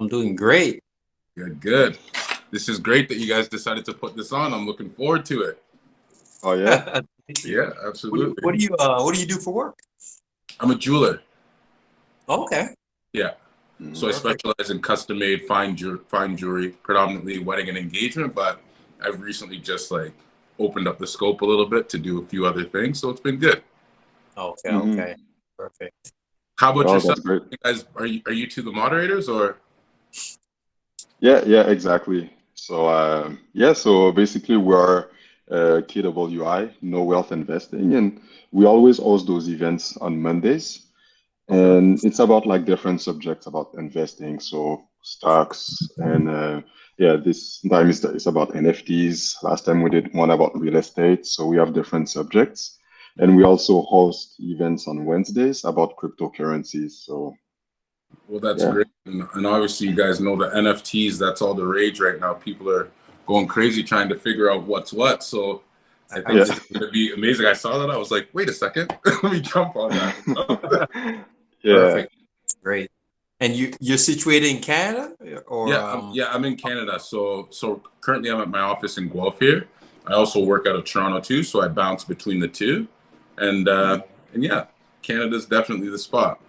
I'm doing great. Good, good. This is great that you guys decided to put this on. I'm looking forward to it. Oh yeah. Thank you. Yeah, absolutely. What do you do for work? I'm a jeweler. Okay, Yeah. So I Mhm. perfect. specialize in custom made fine jewelry, predominantly wedding and engagement, but I've recently just like opened up the scope a little bit to do a few other things. So it's been good. Okay, Mhm. okay, perfect. How about Oh, yourself? that's great. You guys, are you two the moderators or? Yeah, yeah, exactly. So basically we are KWI, No Wealth Investing, and we always host those events on Mondays. Okay. And it's about like different subjects about investing, so stocks and yeah, this time it's about NFTs. Last time we did one about real estate, so we have different subjects. And we Mhm. also host events on Wednesdays about cryptocurrencies. So Well, that's yeah. great. And obviously, you guys know the NFTs, that's all the rage right now. People are going crazy trying to figure out what's what. So I think Yeah. this is going to be amazing. I saw that. I was like, wait a second. Let me jump on that. Yeah. Perfect. Great. And you're situated in Canada or I'm in Canada. So currently I'm at my office in Guelph here. I also work out of Toronto too, so I bounce between the two. And Mhm. and yeah, Canada's definitely the spot.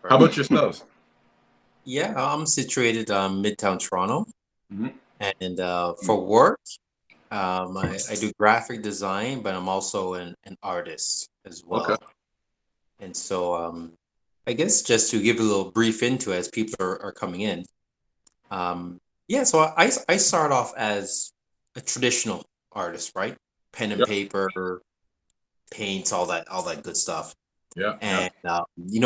How about perfect. yourselves? Yeah, I'm situated Midtown Toronto, Hmm. and for work, I do graphic design, but I'm also an artist as Okay. well. And so I guess just to give a little brief into it as people are coming in. Um, yeah, so I start off as a traditional artist, right? Pen and Yep. paper, paints, all that good stuff. Yeah. Yeah. And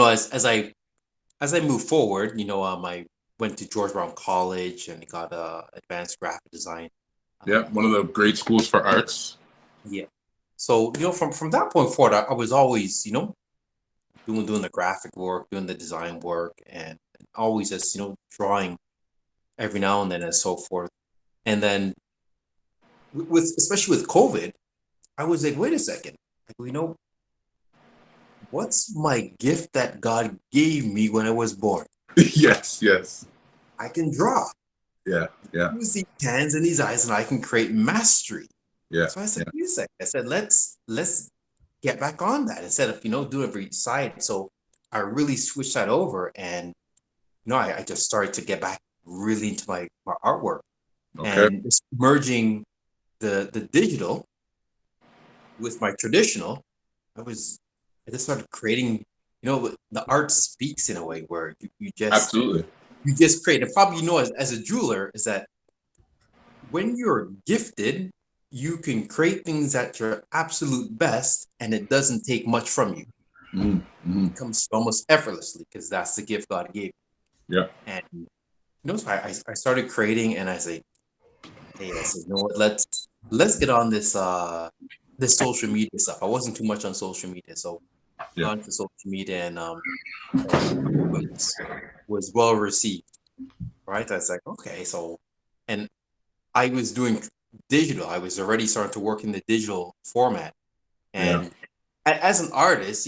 as I move forward, I went to George Brown College and got advanced graphic design. Yeah. Um, One of the great schools for arts. yeah. So from that point forward, I was always doing the graphic work, doing the design work, and always just drawing every now and then and so forth. And then with especially with COVID, I was like, wait a second, like, what's my gift that God gave me when I was born? Yes. Yes. I can draw. Yeah. Yeah. Use these hands and these eyes, and I can create mastery. Yeah. So I said, Yeah. wait a second. I said, let's get back on that instead of doing every side. So I really switched that over, and I just started to get back really into my artwork Okay. and just merging the digital with my traditional. I was I just started creating. The art speaks in a way where you just Absolutely. you just create. And probably as a jeweler is that when you're gifted, you can create things at your absolute best, and it doesn't take much from you. Hmm. Hmm. It comes almost effortlessly because that's the gift God gave. Yeah. And so I started creating, and I say, hey, I said, what? Let's get on this social media stuff. I wasn't too much on social media, so Yeah. gone to social media, and was well received. Right? I was like, okay, and I was doing digital. I was already starting to work in the digital format. Yeah. And as an artist,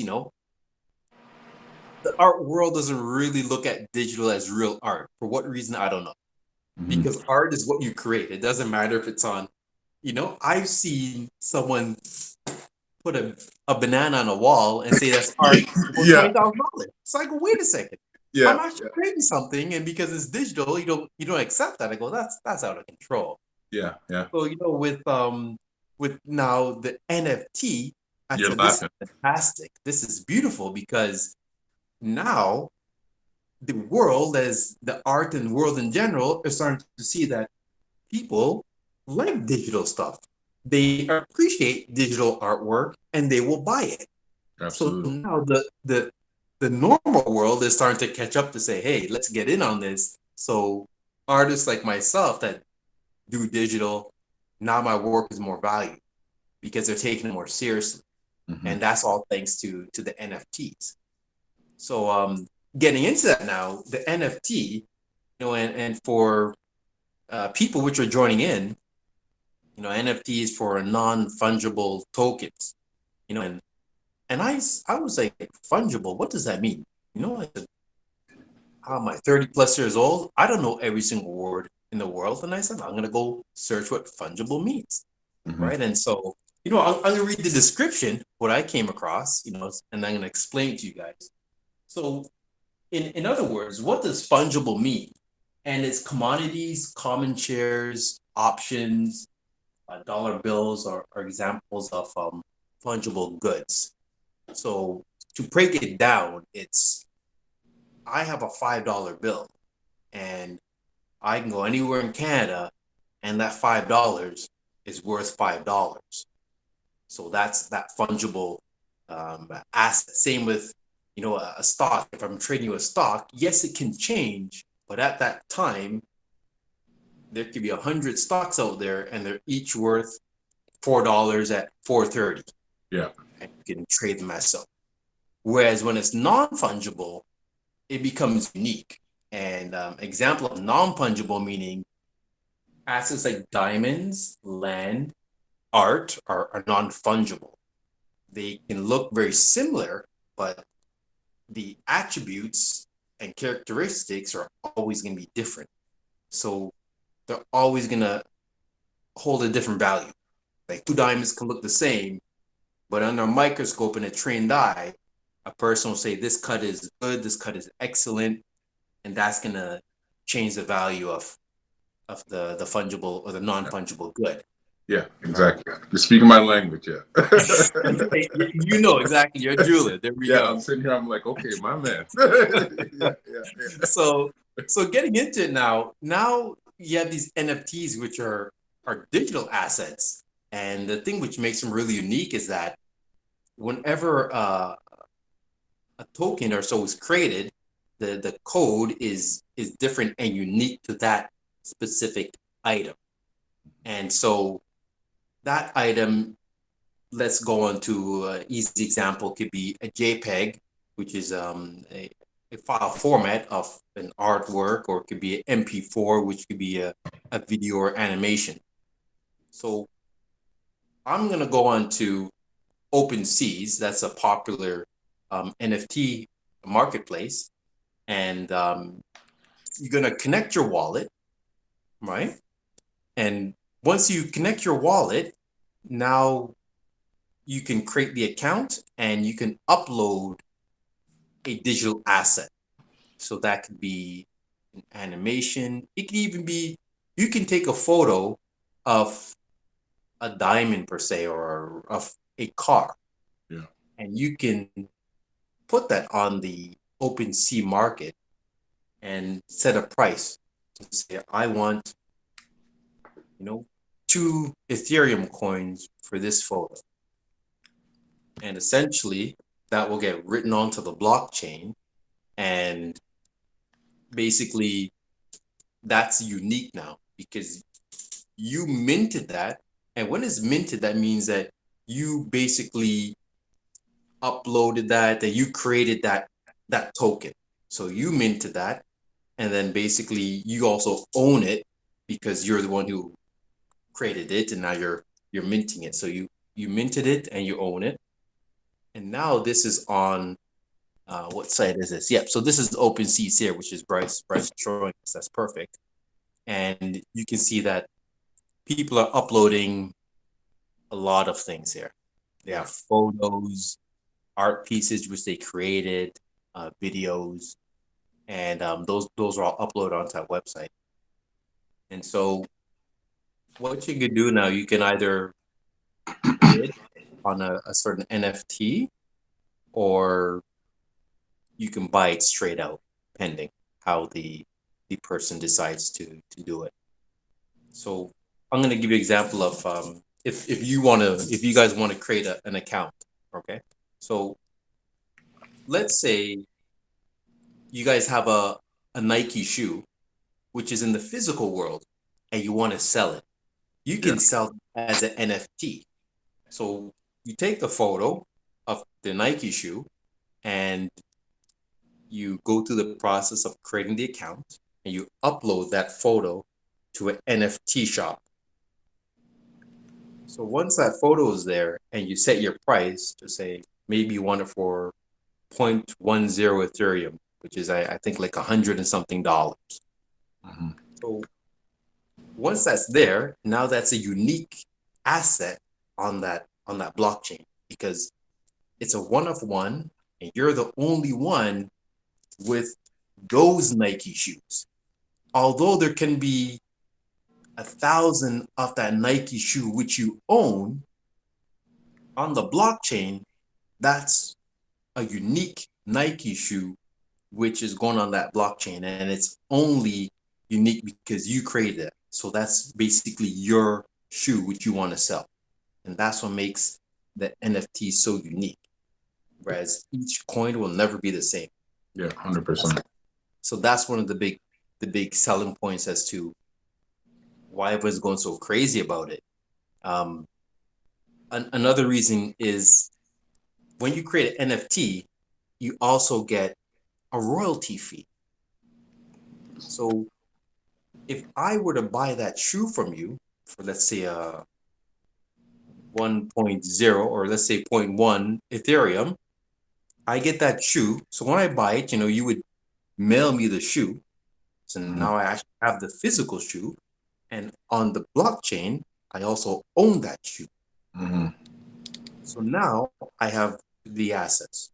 the art world doesn't really look at digital as real art. For what reason, I don't know. Hmm. Because art is what you create. It doesn't matter if it's on, I've seen someone put a banana on a wall and say that's art for Yeah. $20,000. It's like, well, wait a second. I'm Yeah. actually Yeah. creating something, and because it's digital, you don't accept that. I go, that's out of control. Yeah. Yeah. So with now the NFT, I You're said this laughing. is fantastic. This is beautiful because now the world, as the art and world in general, is starting to see that people like digital stuff. They appreciate digital artwork and they will buy it. So Absolutely. now the normal world is starting to catch up to say, hey, let's get in on this. So artists like myself that do digital, now my work is more valued because they're taking it more seriously. Hmm. And that's all thanks to the NFTs. So getting into that now, the NFT, and for people which are joining in, NFTs for non-fungible tokens, and I was like, fungible, what does that mean? I said, how am I, 30 plus years old? I don't know every single word in the world. And I said, I'm going to go search what fungible means. Hmm. Right. And so, I'm going to read the description, what I came across, and I'm going to explain to you guys. So, in other words, what does fungible mean? And it's commodities, common shares, options, dollar bills are examples of fungible goods. So, to break it down, I have a $5 bill and I can go anywhere in Canada and that $5 is worth $5. So that's that fungible asset. Same with, a stock. If I'm trading you a stock, yes, it can change, but at that time, there could be 100 stocks out there and they're each worth $4 at 4.30. Yeah. And you can trade them as so. Whereas when it's non-fungible, it becomes unique. And example of non-fungible meaning assets like diamonds, land, art are non-fungible. They can look very similar, but the attributes and characteristics are always going to be different. So they're always going to hold a different value. Like two diamonds can look the same, but under a microscope in a trained eye, a person will say this cut is good, this cut is excellent, and that's going to change the value of the fungible or the non-fungible good. Yeah, exactly. You're speaking my language, yeah. You know exactly. You're a jeweler. There we Yeah, go. I'm sitting here, I'm like, okay, my man. Yeah. So getting into it now you have these NFTs, which are digital assets. And the thing which makes them really unique is that whenever a token or so is created, the code is different and unique to that specific item. And so that item, let's go on to an easy example, could be a JPEG, which is a file format of an artwork, or it could be an MP4, which could be a video or animation. So I'm going to go on to OpenSeas. That's a popular NFT marketplace. And you're going to connect your wallet, right? And once you connect your wallet, now you can create the account and you can upload a digital asset. So that could be an animation. It could even be, you can take a photo of a diamond per se, or of a car. Yeah. And you can put that on the OpenSea market and set a price to say, I want, 2 Ethereum coins for this photo. And essentially that will get written onto the blockchain, and basically that's unique now because you minted that. And when it's minted, that means that you basically uploaded that you created that token. So you minted that, and then basically you also own it because you're the one who created it, and now you're minting it. So you minted it and you own it. And now this is on what site is this? Yep. So this is OpenSea here, which is Bryce showing us. That's perfect. And you can see that people are uploading a lot of things here. They have photos, art pieces which they created, videos, and those are all uploaded onto that website. And so what you can do now, you can either bid on a certain NFT, or you can buy it straight out, pending how the person decides to do it. So I'm going to give you an example of if you guys want to create an account. Okay, so let's say you guys have a Nike shoe, which is in the physical world, and you want to sell it. You can sell it as an NFT. So you take the photo of the Nike shoe and you go through the process of creating the account, and you upload that photo to an NFT shop. So once that photo is there and you set your price to say maybe you want it for 0.10 Ethereum, which is I think like $100 and something. Mhm. So once that's there, now that's a unique asset on that blockchain because it's a one of one, and you're the only one with those Nike shoes. Although there can be 1,000 of that Nike shoe which you own on the blockchain, that's a unique Nike shoe which is going on that blockchain, and it's only unique because you created it. So that's basically your shoe which you want to sell, and that's what makes the NFT so unique. Whereas each coin will never be the same. Yeah, 100%. So that's one of the big selling points as to why everyone's going so crazy about it. Um, another reason is when you create an NFT, you also get a royalty fee. So if I were to buy that shoe from you for let's say a 1.0 or let's say zero point 0.1 Ethereum, I get that shoe. So when I buy it, you would mail me the shoe. So Mhm. now I actually have the physical shoe. And on the blockchain, I also own that shoe. Mhm. So now I have the assets.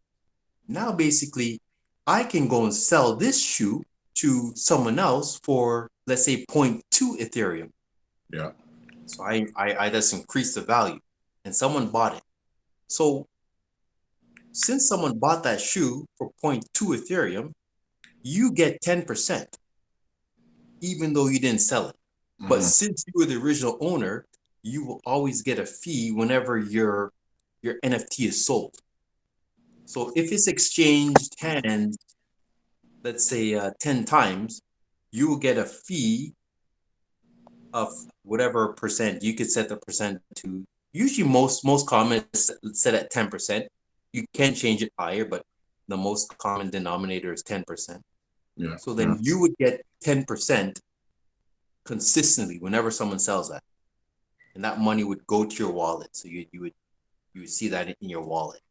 Now basically, I can go and sell this shoe to someone else for, let's say, zero point 0.2 Ethereum. Yeah. So I just increase the value and someone bought it. So since someone bought that shoe for zero point 0.2 Ethereum, you get 10%, even though you didn't sell it. But Mhm. since you were the original owner, you will always get a fee whenever your NFT is sold. So if it's exchanged hands, let's say 10 times, you will get a fee of whatever percent. You could set the percent to, usually most common is set at 10%. You can change it higher, but the most common denominator is 10%. Yeah. So Yeah. then you would get 10% consistently whenever someone sells that. And that money would go to your wallet. So you would see that in your wallet.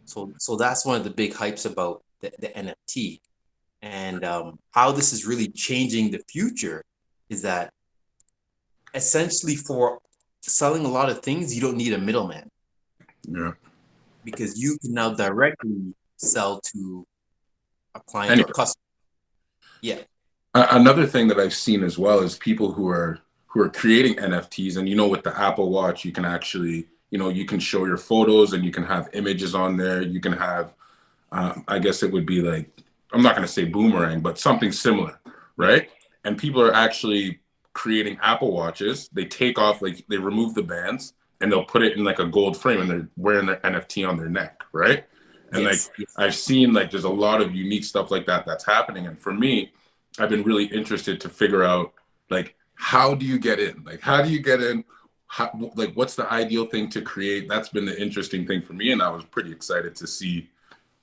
So that's one of the big hypes about the NFT. And how this is really changing the future is that essentially for selling a lot of things, you don't need a middleman Yeah. because you can now directly sell to a client or Anyway, a customer. Yeah. another thing that I've seen as well is people who are creating NFTs, and with the Apple Watch, you can actually, you can show your photos and you can have images on there. You can have, I guess it would be like, I'm not going to say boomerang, but something similar, Yeah. right? And people are actually creating Apple Watches. They take off, like they remove the bands and they'll put it in like a gold frame and they're wearing their NFT on their neck, right? And like Yes. Yes. I've seen like there's a lot of unique stuff like that that's happening. And for me, I've been really interested to figure out like how do you get in? Like how do you get in? Like what's the ideal thing to create? That's been the interesting thing for me, and I was pretty excited to see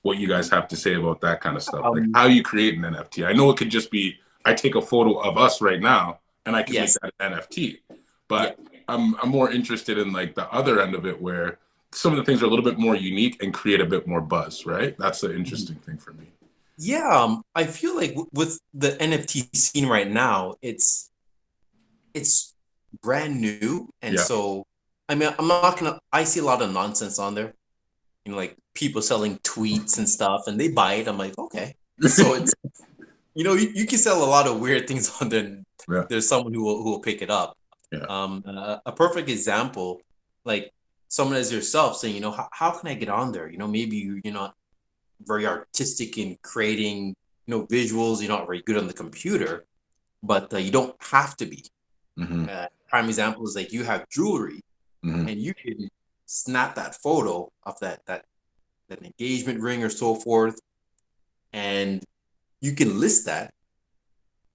what you guys have to say about that kind of stuff. Like Um, how you create an NFT. I know it could just be I take a photo of us right now and I can make yes. that an NFT. Yeah. But I'm more interested in like the other end of it where some of the things are a little bit more unique and create a bit more buzz, right? That's the interesting thing for me. Yeah. I feel like with the NFT scene right now, it's brand new, and Yeah. so I mean, I'm not gonna. I see a lot of nonsense on there. Like people selling tweets and stuff, and they buy it. I'm like, okay. So it's you can sell a lot of weird things on there. And Yeah. there's someone who will pick it up. Yeah. A perfect example, like someone as yourself saying, how can I get on there? Maybe you're not very artistic in creating, visuals. You're not very good on the computer, but you don't have to be. Mm-hmm. Prime example is like you have jewelry, Mm-hmm. and you can snap that photo of that engagement ring or so forth, and you can list that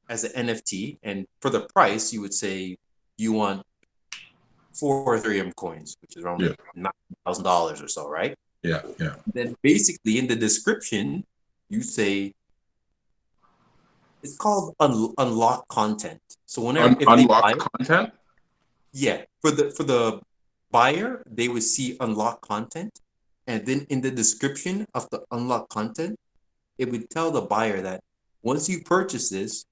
as an NFT. And for the price, you would say you want 4 Ethereum coins, which is around Yeah. like $9,000 or so, right? Yeah. Yeah. Then basically in the description, you say it's called unlock content. So whenever if they buy Unlocked it, content. yeah, for the buyer, they would see unlock content, and then in the description of the unlock content, it would tell the buyer that once you purchase this,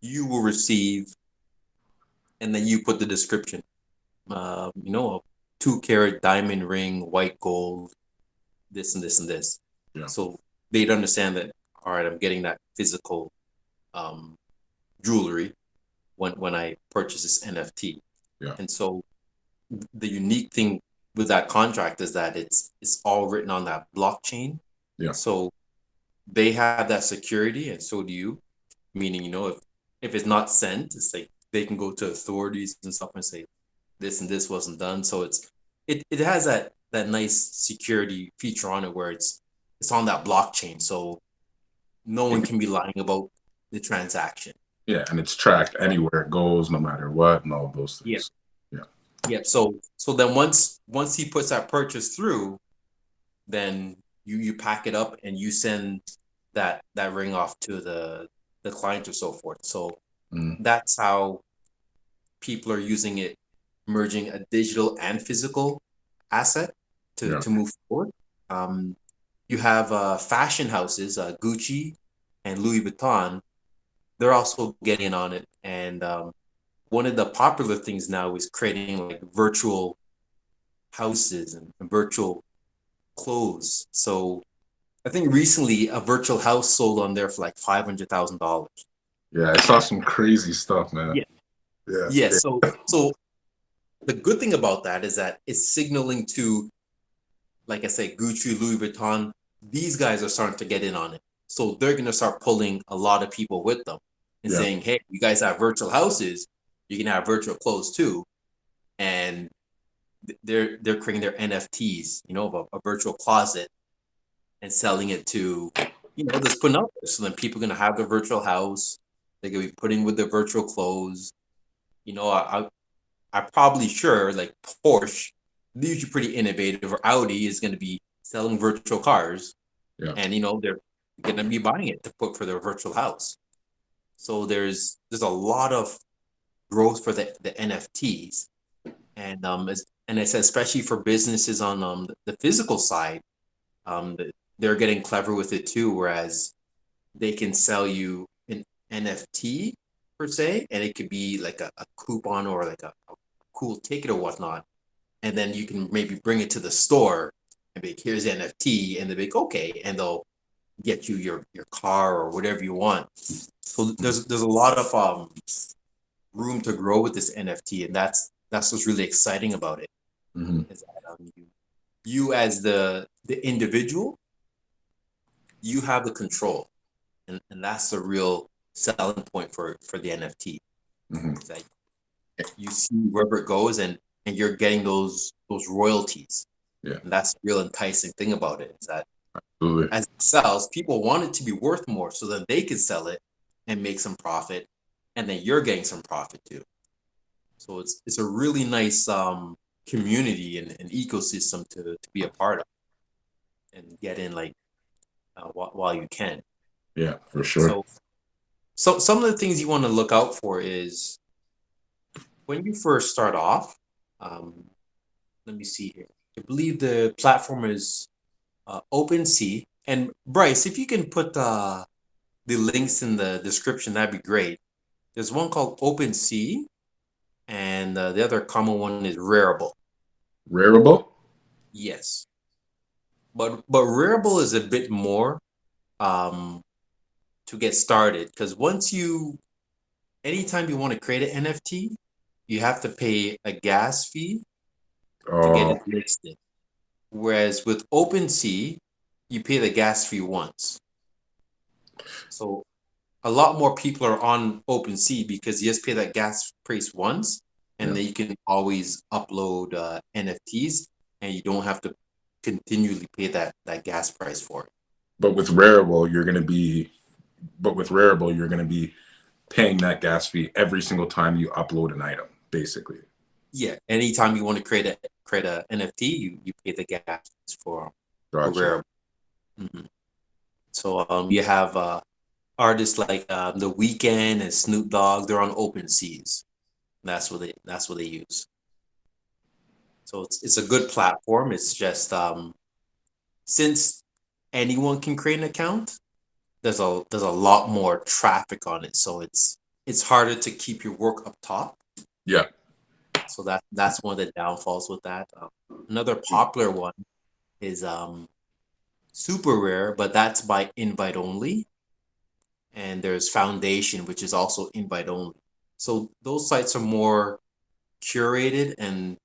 you will receive, and then you put the description, a 2 carat diamond ring, white gold, this and this and this. Yeah. So they'd understand that, all right, I'm getting that physical um, jewelry when I purchase this NFT. Yeah. And so the unique thing with that contract is that it's all written on that blockchain. Yeah. So they have that security, and so do you. Meaning, if it's not sent, it's like they can go to authorities and stuff and say this and this wasn't done. So it has that nice security feature on it where it's on that blockchain. So no one can be lying about the transaction. Yeah, and it's tracked anywhere it goes, no matter what, and all those things. Yeah. So then once he puts that purchase through, then you pack it up and you send that ring off to the client or so forth. So that's how people are using it, merging a digital and physical asset to move forward. You have fashion houses, Gucci and Louis Vuitton. They're also getting in on it, and one of the popular things now is creating like virtual houses and virtual clothes. So I think recently a virtual house sold on there for like $500,000. Yeah, I saw some crazy stuff, man. Yeah. So the good thing about that is that it's signaling to, like I say, Gucci, Louis Vuitton. These guys are starting to get in on it. So they're going to start pulling a lot of people with them and saying, hey, you guys have virtual houses, you can have virtual clothes too. And they're creating their NFTs, a virtual closet, and selling it to, just putting up there. So then people are going to have their virtual house. They're going to be putting with their virtual clothes. I'm probably sure like Porsche, they're usually pretty innovative, or Audi is going to be selling virtual cars. Yeah. And, they're going to be buying it to put for their virtual house. So there's a lot of growth for the NFTs. And I said, especially for businesses on the physical side, they're getting clever with it too, whereas they can sell you an NFT per se, and it could be like a coupon or like a cool ticket or whatnot. And then you can maybe bring it to the store and be like, here's the NFT, and they'll be like, okay, and they'll get you your car or whatever you want. So there's a lot of room to grow with this NFT, and that's what's really exciting about it. Is that, you as the individual, you have the control, and that's the real selling point for the NFT. Is that you see wherever it goes, and you're getting those royalties. Yeah, and that's the real enticing thing about it, is that absolutely. as it sells, people want it to be worth more, so that they can sell it and make some profit, and then you're getting some profit too. So it's a really nice community and ecosystem to be a part of and get in, like while you can. Yeah, for sure. So some of the things you want to look out for is when you first start off. Let me see here. I believe the platform is OpenSea. And Bryce, if you can put the links in the description, that'd be great. There's one called OpenSea, and the other common one is Rarible. Rarible? Yes, but Rarible is a bit more to get started, because anytime you want to create an NFT, you have to pay a gas fee to get it listed. Whereas with OpenSea, you pay the gas fee once. So a lot more people are on OpenSea because you just pay that gas price once, and then you can always upload NFTs, and you don't have to continually pay that gas price for it. But with Rarible, you're going to be paying that gas fee every single time you upload an item, basically. Yeah, anytime you want to create a NFT, you pay the gas for Gotcha. Rarible. So you have artists like The Weeknd and Snoop Dogg. They're on OpenSeas. That's what they use. So it's a good platform. It's just since anyone can create an account, there's a lot more traffic on it, so it's harder to keep your work up top. Yeah. So that's one of the downfalls with that. Another popular one is super rare, but that's by invite only. And there's foundation, which is also invite only. So those sites are more curated, and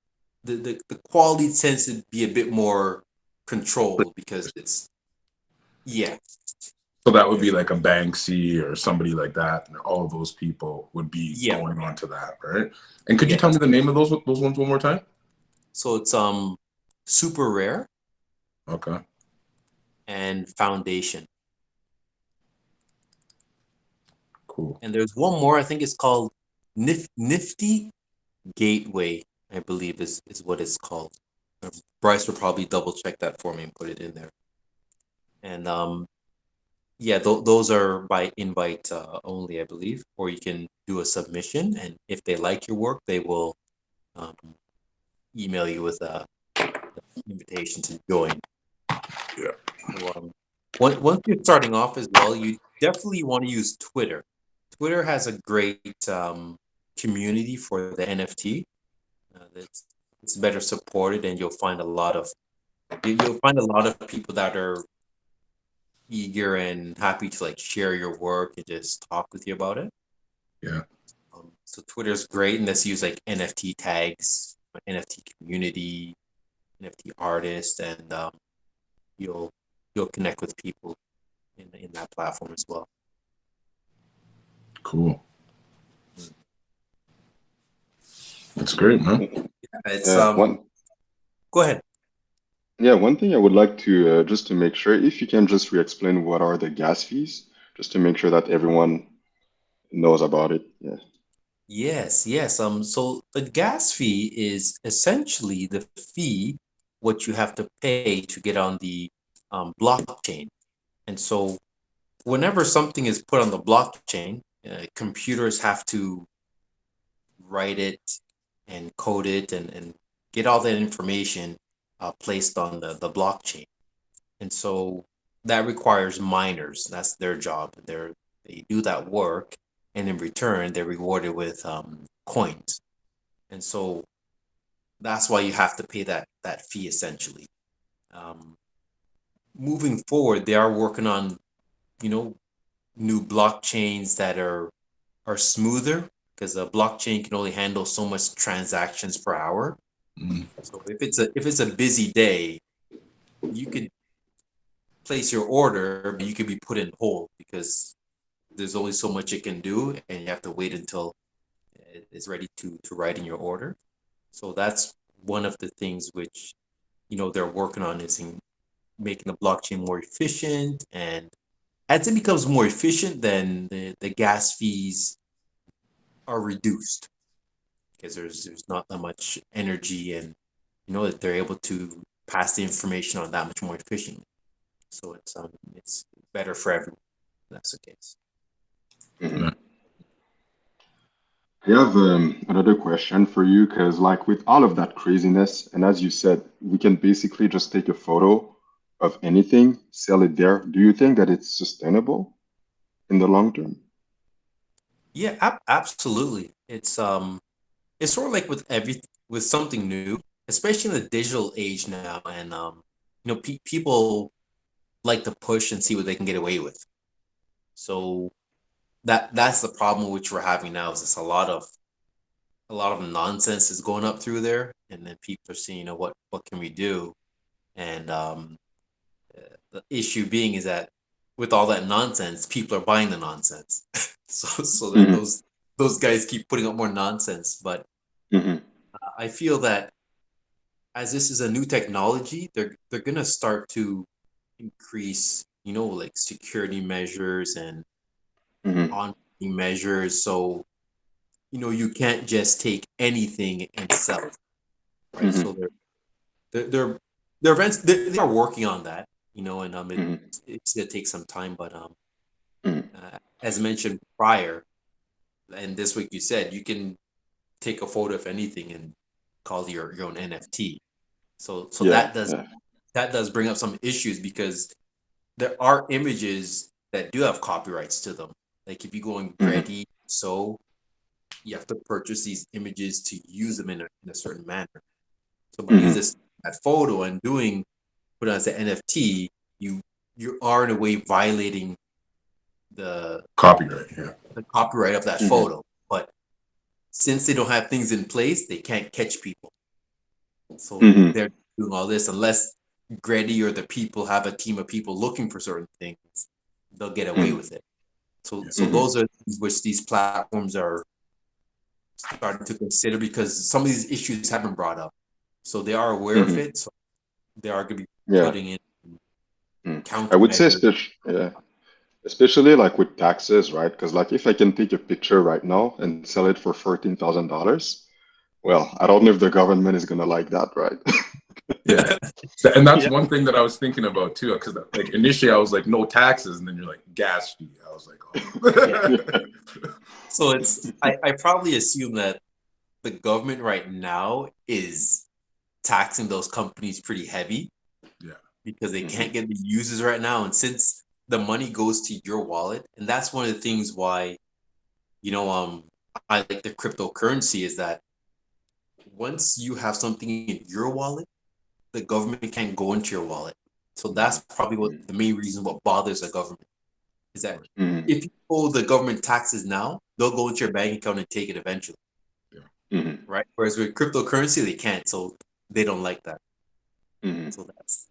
the quality tends to be a bit more controlled because it's yeah. So that would be like a Banksy or somebody like that, and all of those people would be Yeah. going on to that, right? And could you Yeah. tell me the name of those ones one more time? So it's super rare Okay. and foundation. Cool. And there's one more, I think it's called Nifty Gateway, I believe is what it's called. Bryce will probably double check that for me and put it in there. And yeah, those are by invite only, I believe, or you can do a submission, and if they like your work, they will um, email you with a invitation to join. Yeah. So, once you're starting off as well, you definitely want to use Twitter. Twitter has a great community for the NFT. It's better supported, and you'll find a lot of people that are eager and happy to like share your work and just talk with you about it. Yeah. So Twitter's great, and let's use like NFT tags, NFT community, NFT artist, and you'll you'll connect with people in that platform as well. Cool. That's great, man. It's One go ahead. Yeah, one thing I would like to just to make sure, if you can just re-explain what are the gas fees, just to make sure that everyone knows about it. Yeah. Yes, yes. So the gas fee is essentially the fee what you have to pay to get on the blockchain. And so whenever something is put on the blockchain, computers have to write it and code it and get all that information placed on the blockchain. And so that requires miners. That's their job. They do that work, and in return, they're rewarded with coins. And so that's why you have to pay that fee essentially. Um, Moving forward, they are working on you know new blockchains that are smoother because a blockchain can only handle so much transactions per hour. Mm. So if it's a busy day, you could place your order, but you could be put in hold because there's only so much it can do, and you have to wait until it's ready to write in your order. So that's one of the things which they're working on is in making the blockchain more efficient. And as it becomes more efficient, then the gas fees are reduced because there's not that much energy, and that they're able to pass the information on that much more efficiently. So it's better for everyone. If that's the case. Mhm. I have another question for you because, like, with all of that craziness, and as you said, we can basically just take a photo of anything, sell it there. Do you think that it's sustainable in the long term? Yeah, absolutely. It's sort of like with something new, especially in the digital age now, and people like to push and see what they can get away with. So that's the problem which we're having now is it's a lot of nonsense is going up through there, and then people are seeing, what can we do? And the issue being is that with all that nonsense, people are buying the nonsense. So then Hmm. those guys keep putting up more nonsense. But Hmm. I feel that as this is a new technology, they're gonna start to increase, like security measures and Hmm. on measures. So you can't just take anything and sell it, right? So Hmm. they're they're events they are working on that, and Hmm. it's gonna take some time. But Hmm. as mentioned prior, and this week you said you can take a photo of anything and call your own NFT. So Yeah, that does yeah. that does bring up some issues because there are images that do have copyrights to them. Like if you go on Hmm. Getty, so you have to purchase these images to use them in a certain manner. So by Hmm. using that photo and put it as an NFT, you you are in a way violating the Copyright. Yeah. the copyright of that Hmm. photo. But since they don't have things in place, they can't catch people. So Hmm. they're doing all this unless Grady or the people have a team of people looking for certain things, they'll get away Hmm. with it. So Hmm. those are things which these platforms are starting to consider because some of these issues have been brought up. So they are aware of Hmm. it. So they are going to be Yeah. putting in Mm. I would say, countermeasures. yeah, especially like with taxes, right? Because like if I can take a picture right now and sell it for $14,000, well, I don't know if the government is gonna like that, right? Yeah. And that's Yeah. one thing that I was thinking about too, because like initially I was like no taxes, and then you're like gas fee. I was like, Yeah. oh. So I probably assume that the government right now is taxing those companies pretty heavy Yeah. because they Hmm. can't get the users right now. And since the money goes to your wallet, and that's one of the things why, you know, I like the cryptocurrency is that once you have something in your wallet, the government can't go into your wallet. So that's probably what the main reason what bothers the government is that Hmm. if you owe the government taxes now, they'll go into your bank account and take it eventually, Yeah. Hmm. right? Whereas with cryptocurrency, they can't, so they don't like that. Hmm. So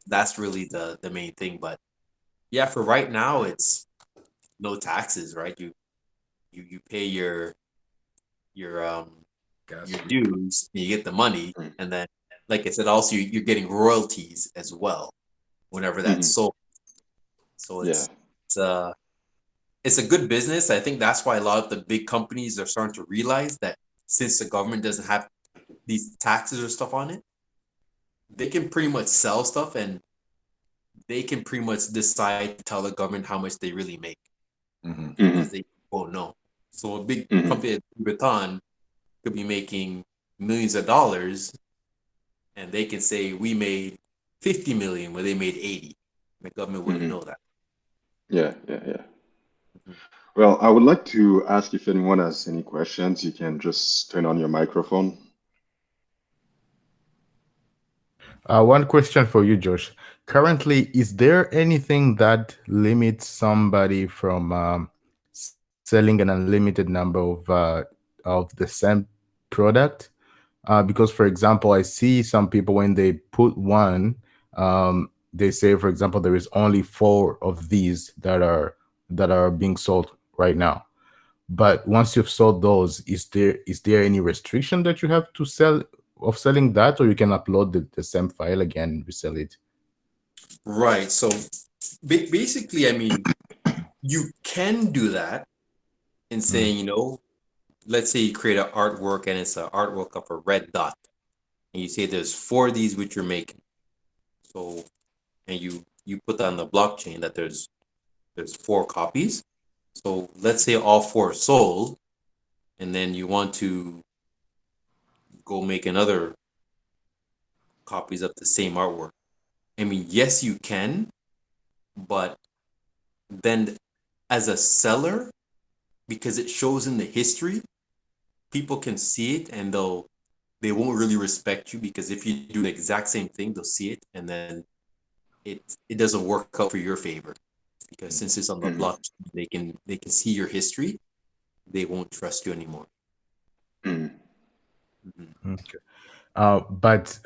that's really the main thing. But yeah, for right now, it's no taxes, right? You pay your Gas your fee. dues, and you get the money, and then like I said, also you're getting royalties as well whenever that's Hmm. sold. So Yeah. it's uh it's a good business. I think that's why a lot of the big companies are starting to realize that since the government doesn't have these taxes or stuff on it, they can pretty much sell stuff and they can pretty much decide to tell the government how much they really make Hmm. because Hmm. they won't know. So a big Hmm. company like Vuitton could be making millions of dollars and they can say we made 50 million where they made 80. The government wouldn't Hmm. know that. Yeah. Yeah. Yeah. Mhm. Well, I would like to ask if anyone has any questions. You can just turn on your microphone. One question for you, Josh. Currently, is there anything that limits somebody from selling an unlimited number of the same product? Because, for example, I see some people when they put one, they say, for example, there is only 4 of these that are being sold right now. But once you've sold those, is there any restriction that you have to sell of selling that, or you can upload the same file again and resell it? Right. So basically, I mean, you can do that in Mm. saying, let's say you create an artwork and it's an artwork of a red dot, and you say there's 4 of these which you're making. So, and you put that on the blockchain that there's 4 copies. So let's say all 4 are sold, and then you want to go make another copies of the same artwork. I mean, yes, you can, but then as a seller, because it shows in the history, people can see it and they won't really respect you because if you do the exact same thing, they'll see it and then it doesn't work out for your favor because since it's on the Hmm. blockchain, they can see your history, they won't trust you anymore. Hmm. Mhm. Okay. But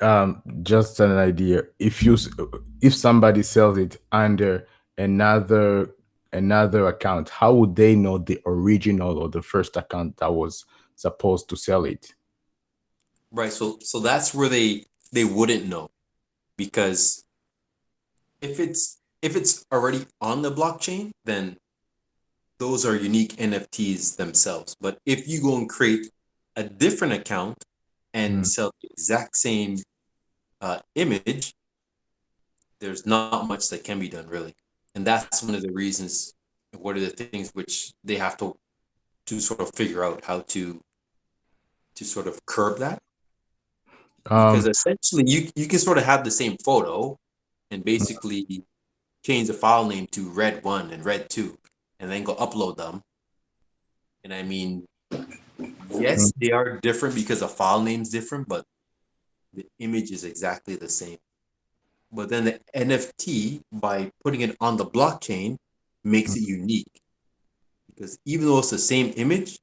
just an idea, if somebody sells it under another another account, how would they know the original or the first account that was supposed to sell it? Right. So that's where they wouldn't know because if it's already on the blockchain, then those are unique NFTs themselves. But if you go and create a different account and Mm. sell the exact same image, there's not much that can be done really, and that's one of the reasons. What are the things which they have to sort of figure out how to sort of curb that? Because Um, essentially, you can sort of have the same photo and basically change the file name to Red One and Red Two, and then go upload them. And I mean, yes, they are different because the file name's different, but the image is exactly the same. But then the NFT, by putting it on the blockchain, makes it unique. Because even though it's the same image,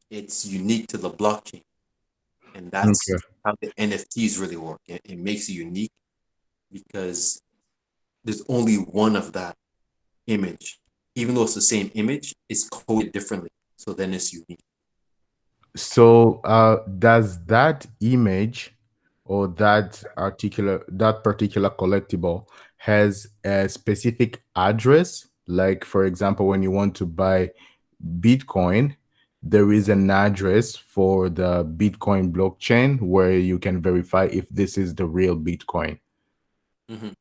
it's unique to the blockchain. And that's Okay. how the NFTs really work. It makes it unique because there's only one of that image. Even though it's the same image, it's coded differently. So then it's unique. So, does that image or that particular collectible has a specific address? Like, for example, when you want to buy Bitcoin, there is an address for the Bitcoin blockchain where you can verify if this is the real Bitcoin. Mhm.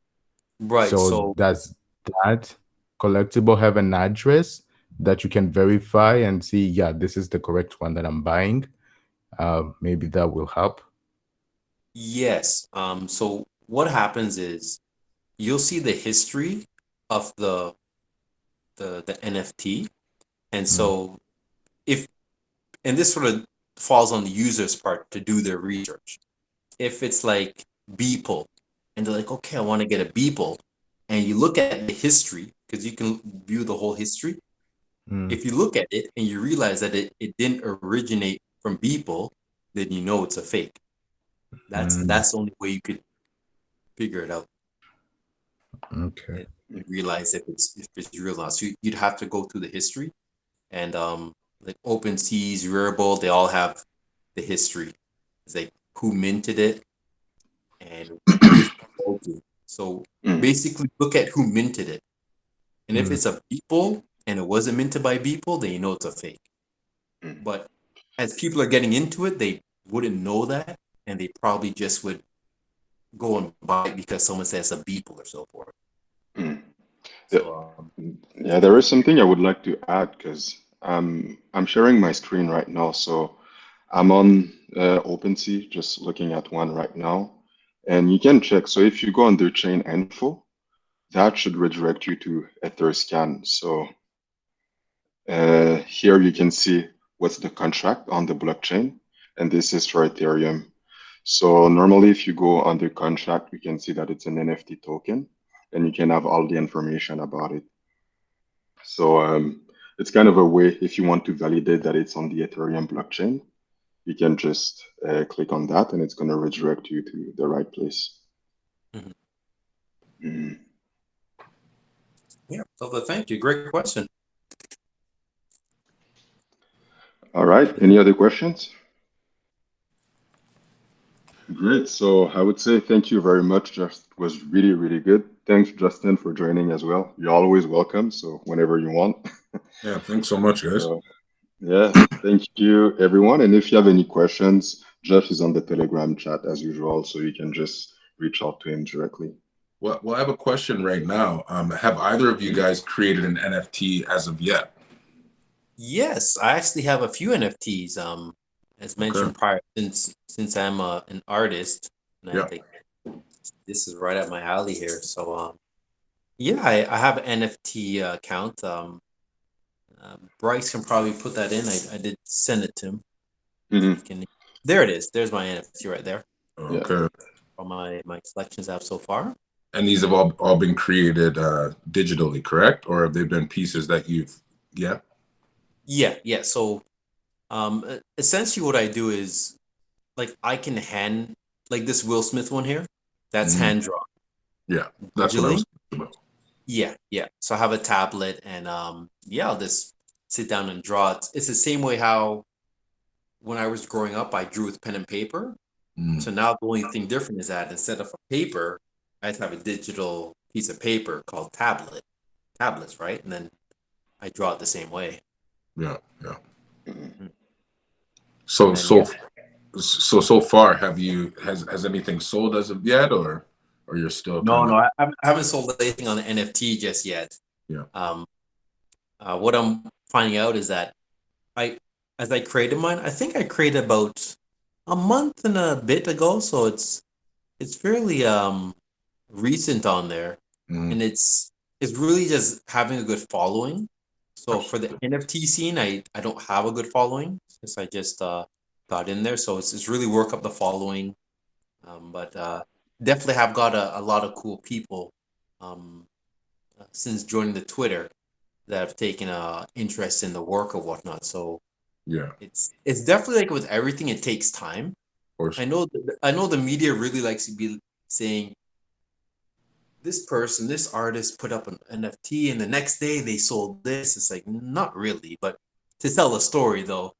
Right. So, So does that collectible have an address that you can verify and see, yeah, this is the correct one that I'm buying? Maybe that will help. yes. So what happens is you'll see the history of the NFT. And Mm, so if and this sort of falls on the user's part to do their research. If it's like Beeple, and they're like, okay, I want to get a Beeple, and you look at the history, because you can view the whole history. mm, If you look at it and you realize that it didn't originate from Beeple, then you know it's a fake. mm. That's the only way you could figure it out Okay. and realize if it's real or not. So you'd have to go through the history and like OpenSea's, Rarible, they all have the history. It's like who minted it and who it's sold to. So Mm, basically look at who minted it. And if Mm, it's a Beeple and it wasn't minted by Beeple, then you know it's a fake. mm, But as people are getting into it, they wouldn't know that and they probably just would go and buy it because someone says a Beeple or so forth. mm. Yeah, So yeah, there is something I would like to add because I'm sharing my screen right now. So I'm on OpenSea, just looking at one right now, and you can check. So if you go under chain info, that should redirect you to Etherscan. So here you can see what's the contract on the blockchain, and this is for Ethereum. So normally, if you go under contract, we can see that it's an NFT token, and you can have all the information about it. So it's kind of a way if you want to validate that it's on the Ethereum blockchain, you can just click on that, and it's going to redirect you to the right place. mhm. Mhm. Yeah. So thank you. Great question. All right. Any other questions? Great. So I would say thank you very much. Just was really, really good. Thanks, Justin, for joining as well. You're always welcome. So whenever you want. Yeah, thanks so much, guys. So yeah, thank you, everyone. And if you have any questions, Jeff is on the Telegram chat as usual, so you can just reach out to him directly. Well, I have a question right now. Have either of you guys created an NFT as of yet? Yes, I actually have a few NFTs. As Okay. mentioned prior, since I'm an artist, and I Yeah. think this is right up my alley here. So yeah, I have an NFT account. Bryce can probably put that in. I did send it to him. He Hmm. can. There it is. There's my NFT right there Yeah. Okay. on my collections app so far. And these have all been created digitally, correct? Or have they been pieces that you've? Yeah. Yeah, yeah. So essentially, what I do is like I can hand like this Will Smith one here. That's Mhm. hand drawn Yeah. That's what I digitally. was thinking about. Yeah, yeah. So I have a tablet and yeah, I'll just sit down and draw. It's the same way how when I was growing up I drew with pen and paper. Mm. So now the only thing different is that instead of a paper, I just have a digital piece of paper called tablets, right? And then I draw it the same way. Yeah. Yeah. Mhm. Mhm. So And then yeah. so far, has anything sold as of yet, or you're still No, kind no, of? I haven't sold anything on the NFT just yet. Yeah. Um, what I'm finding out is that I, as I created mine, I think I created about a month and a bit ago, so it's fairly recent on there, Mm. and it's really just having a good following. So for the NFT scene, I don't have a good following since I just got in there. So it's really work up the following. But definitely have got a lot of cool people um, since joining the Twitter that have taken a interest in the work or whatnot. So Yeah, of it's definitely like with everything, it takes time. course. I know the media really likes to be saying this person, this artist put up an NFT and the next day they sold this. It's like not really, but to tell a story though,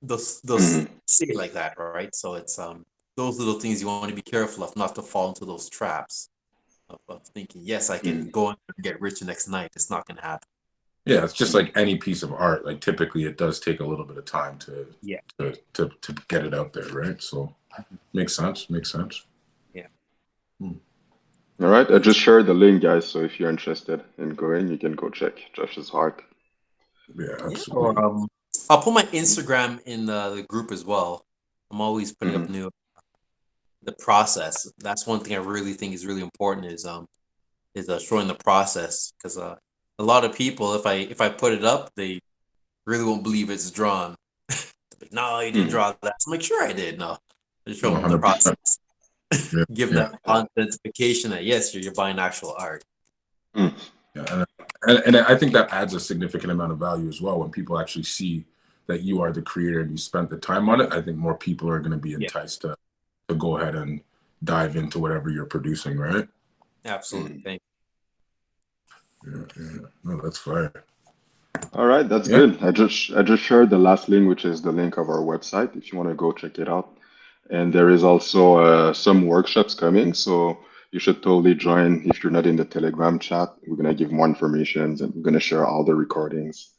they'll Mhm. say it like that, right? So it's those little things you want to be careful of not to fall into those traps of thinking, yes, I can Mhm. go and get rich the next night. It's not gonna happen. Yeah, it's just Mhm. like any piece of art. Like typically, it does take a little bit of time to Yeah. to get it out there, right? So makes sense. Makes sense. Yeah. Hmm. All right, I just shared the link, guys. So if you're interested in going, you can go check Josh's art. Yeah, Yeah. Or absolutely. I'll put my Instagram in the group as well. I'm always putting up Mhm. new the process. That's one thing I really think is really important is showing the process because a lot of people if I put it up they really won't believe it's drawn. Like, no, you didn't Mhm. draw that. I'm like, sure I did. No, I just show them the 100%. process. Yeah, Give them yeah, that authentication that yes, you're buying actual art. Mhm. yeah. And I think that adds a significant amount of value as well when people actually see that you are the creator and you spent the time on it. I think more people are going to be Yeah, enticed to go ahead and dive into whatever you're producing, right? absolutely. Mhm. Thank Yeah, yeah. No, that's fire. All right, that's Yeah, good. I just shared the last link, which is the link of our website, if you want to go check it out. And there is also some workshops coming, so you should totally join if you're not in the Telegram chat. We're gonna give more information and we're gonna share all the recordings.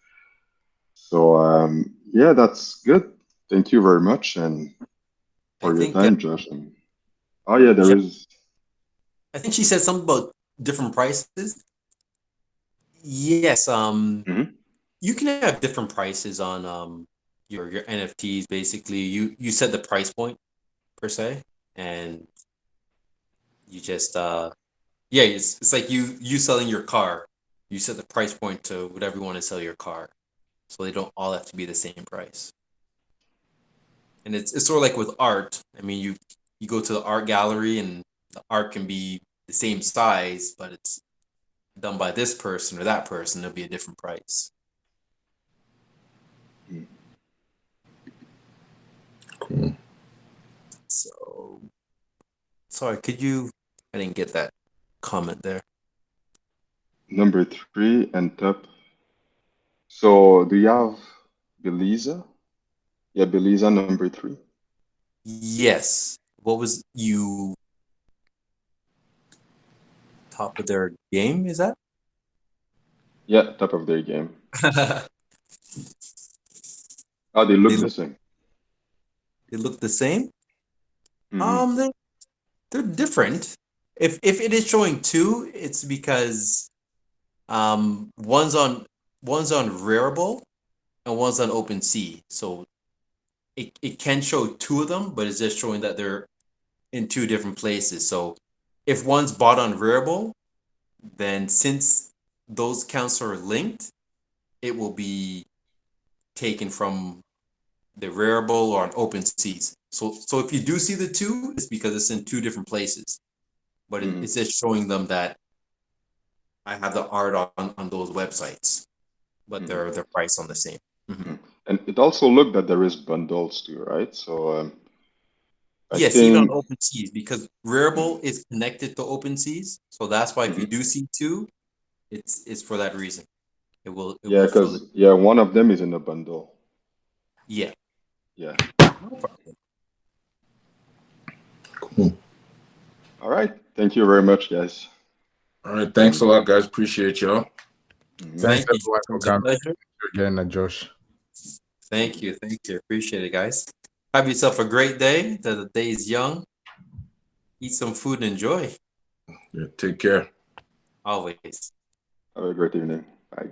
So yeah, that's good. Thank you very much and you. for your time, Josh. And oh yeah, there She, is. I think she said something about different prices. Yes, Mhm. you can have different prices on your NFTs. Basically, you set the price point per se, and you just yeah, it's like you selling your car. You set the price point to whatever you want to sell your car, so they don't all have to be the same price. And it's sort of like with art. I mean, you go to the art gallery and the art can be the same size, but it's done by this person or that person. It'll be a different price. Mhm. cool. So sorry, could you? I didn't get that comment there. Number three and top. So do you have Beliza? Yeah, Beliza number three. Yes. What was you top of their game? Is that? Yeah, top of their game. they Oh, they look the look same. they look the same. Hmm. They they're different. If it is showing two, it's because one's on Rarible and one's on OpenSea. So it can show two of them, but it's just showing that they're in two different places. So if one's bought on Rarible, then since those accounts are linked, it will be taken from the Rarible or on OpenSeas. So if you do see the two, it's because it's in two different places. But Hmm. it's just showing them that I have the art on those websites, but Hmm. they're priced on the same. Mhm. And it also looked that there is bundles too, right? So I Yes, even on think. OpenSeas, because Mhm. Rarible is connected to OpenSeas, so that's why if you Mhm. do see two, it's for that reason. It Yeah, will show the because yeah, one of them is in a bundle. yeah. Yeah. No problem. Cool. All right. Thank you very much, guys. All right. Thanks a And lot, guys. Appreciate y'all. mhm. Thanks Thank you. everyone It for was a coming pleasure. again, Josh. Thank you. Thank you. Appreciate it, guys. Have yourself a great day. The day is young. Eat some food and enjoy. Yeah, take care. Always. Have a great evening. Bye.